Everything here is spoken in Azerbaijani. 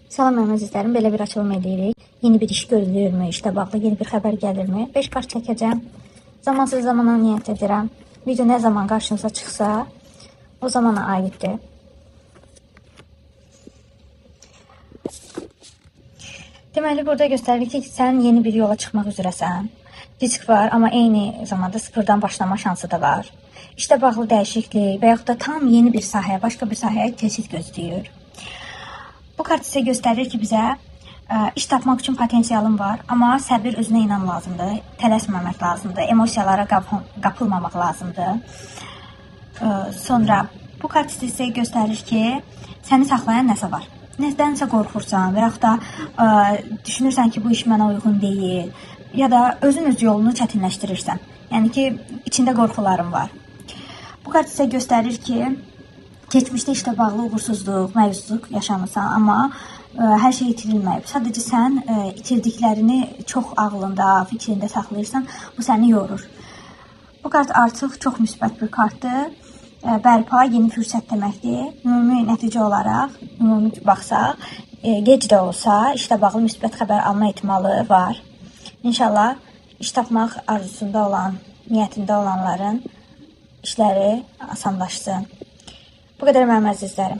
Salam mənim əzizlərim, belə bir açılım edirik. Yeni bir iş görülürmü, işlə bağlı yeni bir xəbər gəlirmi? 5 kart çəkəcəm. Zamansız zamana niyyət edirəm. Video nə zaman qarşınıza çıxsa, o zamana aiddir. Deməli, burada göstərir ki, sən yeni bir yola çıxmaq üzrəsən. Risk var, amma eyni zamanda sıfırdan başlama şansı da var. İşlə bağlı dəyişiklik və yaxud da tam yeni bir sahəyə, başqa bir sahəyə keçid gözləyir. Bu kart sizə göstərir ki, bizə iş tapmaq üçün potensialın var, amma səbir, özünə inam lazımdır, tələsməmək lazımdır, emosiyalara qapılmamaq lazımdır. Sonra bu kart sizə göstərir ki, səni saxlayan nəsə var. Nədənsə qorxursan və yaxud da düşünürsən ki, bu iş mənə uyğun deyil, ya da özün öz yolunu çətinləşdirirsən. Yəni ki, içində qorxuların var. Bu kart sizə göstərir ki, keçmişdə işlə bağlı uğursuzluq, məyusluq yaşamısan, amma hər şey itirilməyib. Sadəcə sən itirdiklərini çox ağlında, fikrində saxlayırsan, bu səni yorur. Bu kart artıq çox müsbət bir kartdır. Bərpa, yeni fürsət deməkdir. Ümumi nəticə olaraq, ümumi baxsaq, gec də olsa, işlə bağlı müsbət xəbər alma ehtimalı var. İnşallah iş tapmaq arzusunda olan, niyyətində olanların işləri asanlaşsın. Bu qədər mənim əzizlərim.